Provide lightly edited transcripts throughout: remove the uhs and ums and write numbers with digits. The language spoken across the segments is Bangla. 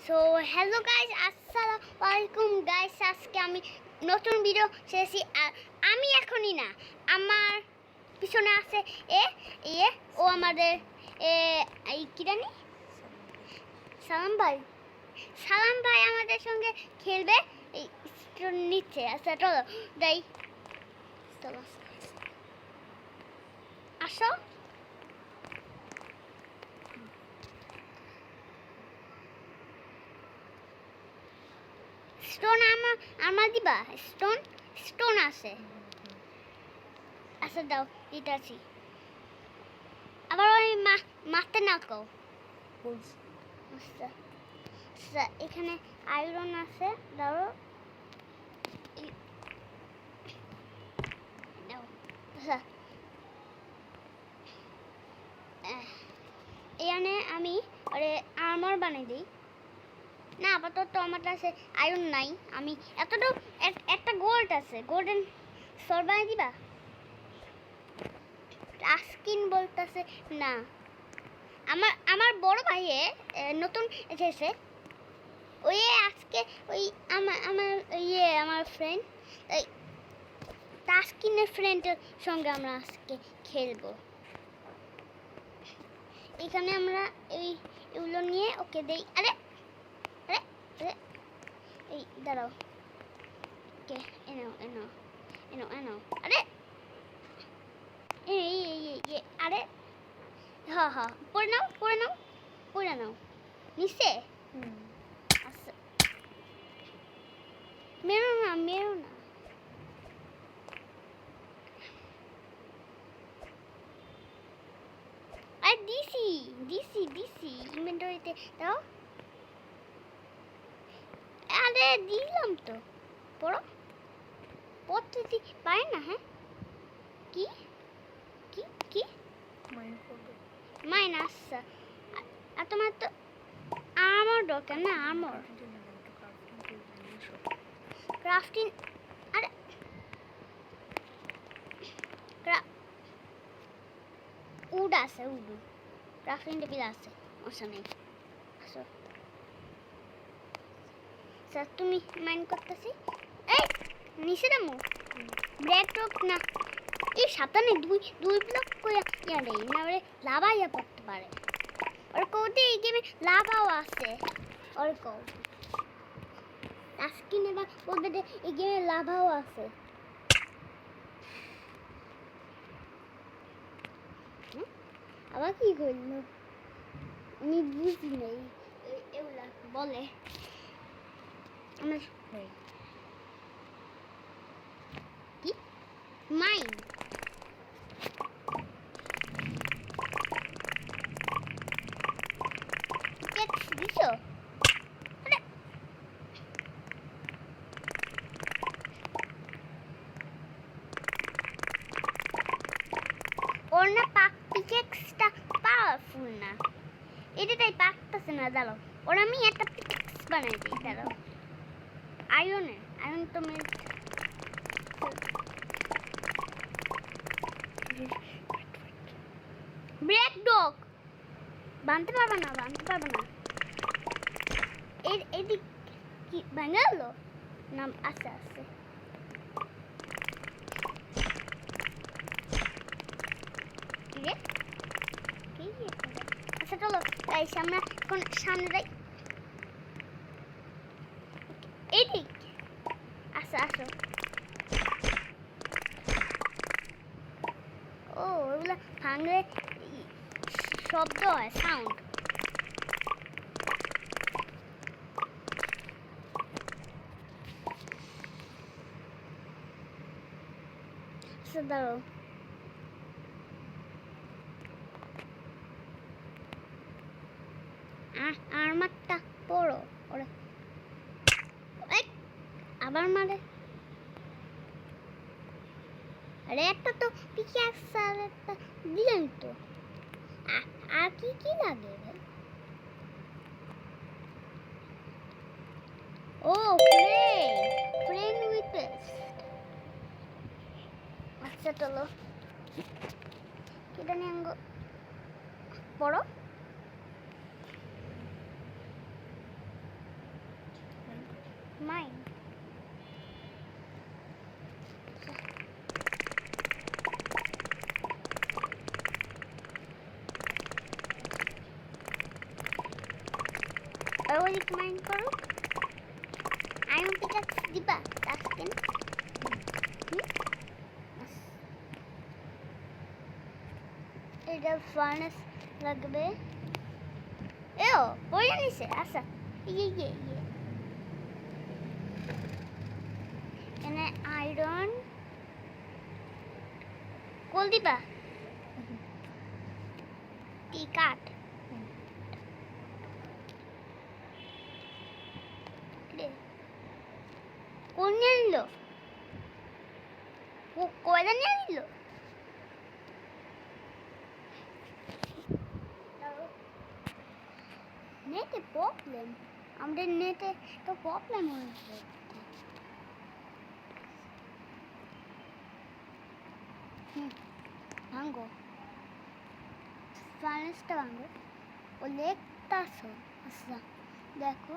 সো হ্যালো গাইস, আসসালামু আলাইকুম গাইস। আজকে আমি নতুন ভিডিও শেষি। আমি এখনই না, আমার পিছনে আছে ও আমাদের এই কি জানি সালাম ভাই আমাদের সঙ্গে খেলবে এই নিচ্ছে। আচ্ছা চলো যাই, চলো আসো। স্টোন আমার দিবা? স্টোন আছে। আচ্ছা দাও, দিতেছি। আবার ওই মারতে না কও। আচ্ছা আচ্ছা, এখানে আয়রন আছে, দাও দাও। আচ্ছা এখানে আমি আর্মার বানিয়ে দিই না। আপাতত আমার কাছে আয়রন নাই। আমি এতটা একটা গোল্ড আছে, গোল্ডেন সর বানিয়ে দিবা? স্কিন বলতেছে না। আমার বড় ভাইয়ে নতুন এসেছে। ওই আজকে ওই আমার ফ্রেন্ড তাস্কিনের ফ্রেন্ডের সঙ্গে আমরা আজকে খেলবো। এখানে আমরা এগুলো নিয়ে ওকে দেই। আরে আরে আরে এই দাঁড়াও, ওকে এনো এনো এনো এনো। আরে আরে হ্যাঁ হ্যাঁ, পড়ে নাও নিচে। আচ্ছা মেরো না আরে দিছি ইনভেন্টরিতে দাও। আরে দিলাম তো, পড়তে পারে না। হ্যাঁ কি কি কি মাইনাস? আর তোমার তো আমার দরকার না। আমার ক্রাফটিং, আরে উড আছে, ক্রাফটিং টেবিল আছে ওর নেই। আসো স্যার, তুমি মাইন্ড করতেছি। এই নিচে নামো। ব্রেক টপ না, এই সাবধানে দুই ব্লক করে ইয়া নেই না, লাভা ইয়া পড়তে পারে। ওর কৌতে এই গেমে লাভাও আছে। ওর কৌ স্কিনে বা বলতে এই গেমে লাভাও আছে। আবার কি করলো আমি বুঝি নেই। এগুলা বলে কি মাইন দিছো? ওর না পিকেক্সটা পাওয়ারফুল না, এটাই পাকতেছে না। দাঁড়াও, ওর আমি একটা পিকেক্স বানাই দিই। দাঁড়াও, আয়রন তো ব্রেক ডগ বানতে পারবে না। এদিক কি ভেঙে গেল না? আস্তে আচ্ছা চলো তাই সামনে যাই। এইদিক আচ্ছা আসো। ও ওগুলো ভাঙলে শব্দ হয়, সাউন্ড। আচ্ছা দাঁড়াও, আর্মারটা পড়ো। ওরে আবার মারে। আরে একটা তো পিক্যাক্স আর একটা দিলেন তো। আর কি লাগে ভাই? ও ফ্রেন্ড রিকোয়েস্ট। আচ্ছা চলো, কি জানি আঙ্গ পড়ো। মাইন ওদিক মাইন করো আমি পিকাক্স দিবা তাস্কিন এটা ফার্নেস লাগবে এও পড়ে নিছে আচ্ছা ইয়ে এনে আয়রন কোল দিবা টি কাট কোন নিয়ে নিল কয়লা নিয়ে নিল নেটে প্রবলেম আমাদের নেটে তো প্রবলেম হয়েছে ভাঙ্গো ফার্নেসটা ভাঙ্গো ও লেখতাছো আচ্ছা দেখো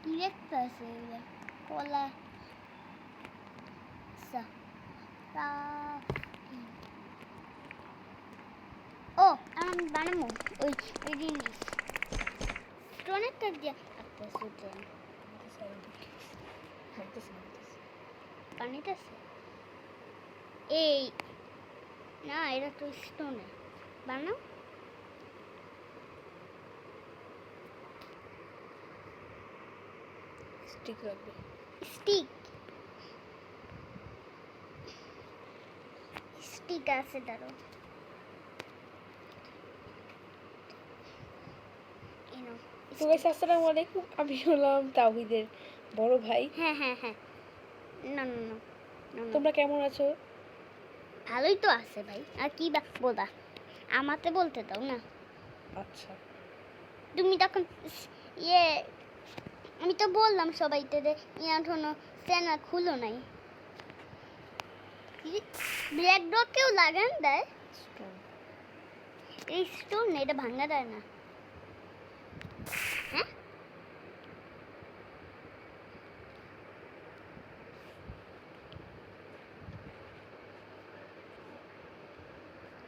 কি লেখতাছে কলা আচ্ছা ও আমি বানাবো ওই জিনিস স্টোনেরটা দিয়ে পানিতেছে এই না এটা তো স্টোনে বানাও স্টিক লাগবে স্টিক আছে দাঁড়ো তো গাইস আসসালামু আলাইকুম আমি হলাম তাওহীদের বড় ভাই হ্যাঁ না তোমরা কেমন আছো ভালোই তো আছে ভাই আর কি বলবা আমাতে বলতে দাও না আচ্ছা তুমি তখন ইয়ে আমি তো বললাম সবাইকে যে এখনো চ্যানেল খুলো নাই ব্ল্যাক ডকেও লাগান দেয় স্টোন এই স্টোন এটা ভাঙা দেয় না হ্যাঁ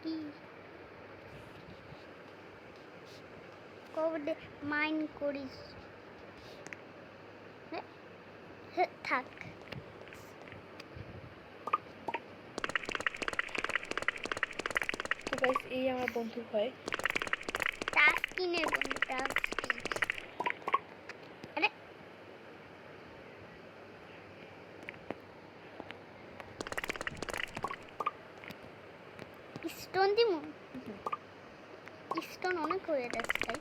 কি কবে মাইন করিস থাক তো গাইস এই আমার বন্ধু হয় তাস্কিনের বন্ধু তাস্কিন আরে স্টোন দিমু স্টোন অনেক হয়ে যাচ্ছে তাই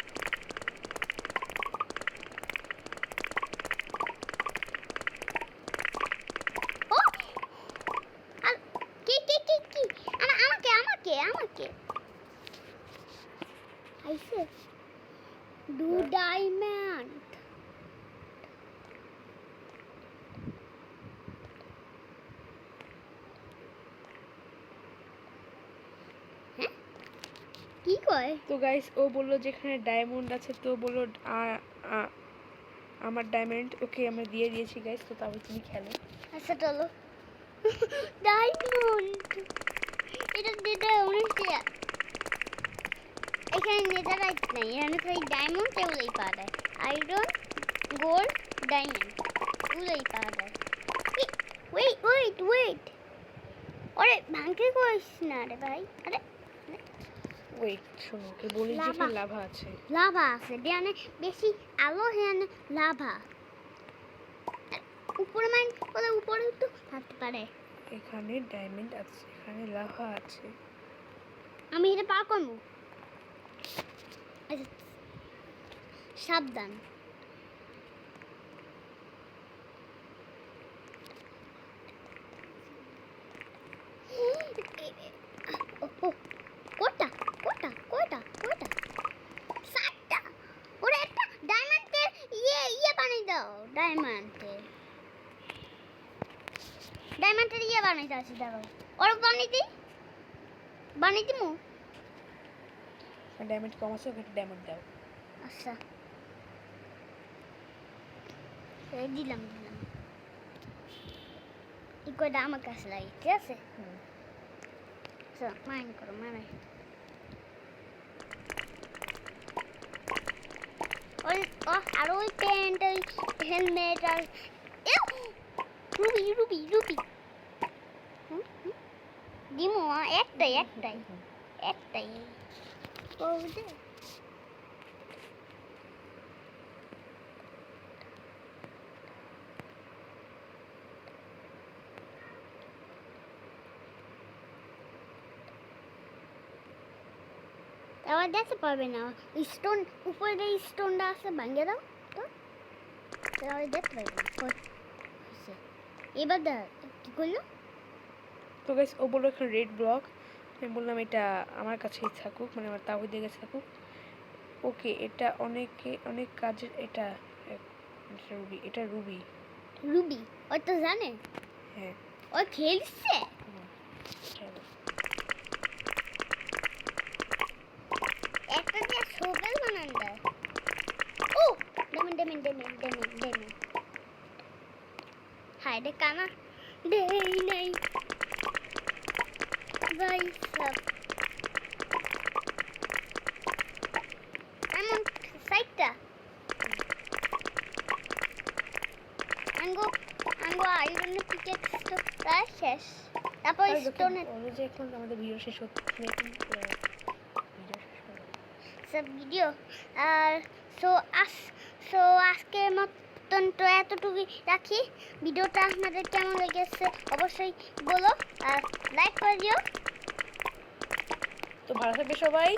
ও আর কি আমাকে আইছে ডু ডায়মন্ড কি কয় তো গাইস ও বললো যেখানে ডায়মন্ড আছে তো বললো আমার ডায়মন্ড ওকে আমরা দিয়ে দিয়েছি গাইস তো তারপর তুমি খেলো আচ্ছা চলো ডায়মন্ড এটা দিতে অনেক এখানে নেদারাইট নাই এখানে খালি ডায়মন্ড এগুলোই পাওয়া যায় আয়রন গোল্ড ডায়মন্ড এগুলোই পাওয়া যায় ওয়েট আরে ভাঙতে করিস না রে ভাই আরে ওয়েট শোনো ওকে বলি যেখানে লাভা আছে দেয়ানে বেশি আলো হেয়ানে লাভা উপরে মাইন বলে উপরে তো থাকতে পারে এখানে ডায়মন্ড আছে এখানে লাভা আছে আমি এটা পার করবো আচ্ছা সাবধান কোটা সাতটা ওরে একটা ডায়মন্ডের ইয়ে বানিয়ে দাও ডায়মন্ডের ইয়ে বানাইতে আছে দেখো ওর বানিয়ে দিমু ডায়মন্ড কম আছে ওকে ডায়মন্ড দাও আচ্ছা এই দিলাম দিলাম এই কয়টা আমার কাছে লাগে ঠিক আছে মাইন করো মানে ওই আর ওই প্যান্ট ওই হেলমেট আর রুবি রুবি রুবি দিমো একটাই একটাই একটাই বৌদি আবার দেখতে পারবে না স্টোন উপরে যে স্টোনটা আছে ভাঙে দাও তো তাহলে দেখতে পারবে না হয়েছে এবার কি করলো তো গাইস ও বললো একটা রেড ব্লক আমি বললাম এটা আমার কাছেই থাকুক মানে আমার তাওহিদের কাছে থাকুক ওকে এটা অনেক কাজের এটা রুবি এটা রুবি রুবি ও তো জানে হ্যাঁ ও খেলছে একটা দিয়ে সোবেল বানান দেয় ও ডেমেন ডেমেন ডেমেন ডেমেন ডেমেন হাই রে কানা দেই নাই ভাই সব এমন সাইটটা আঙ্গো আঙ্গো আইরন পিকেক্স তো প্রায় শেষ তারপর স্টোনে যে এখন আমাদের ভিডিও শেষ হচ্ছে সব ভিডিও আর সো আজকের মতন তো এতটুকুই রাখি ভিডিওটা আপনাদের কেমন লেগেছে অবশ্যই বলো আর লাইক করে দিও তো ভালো থাকবে সবাই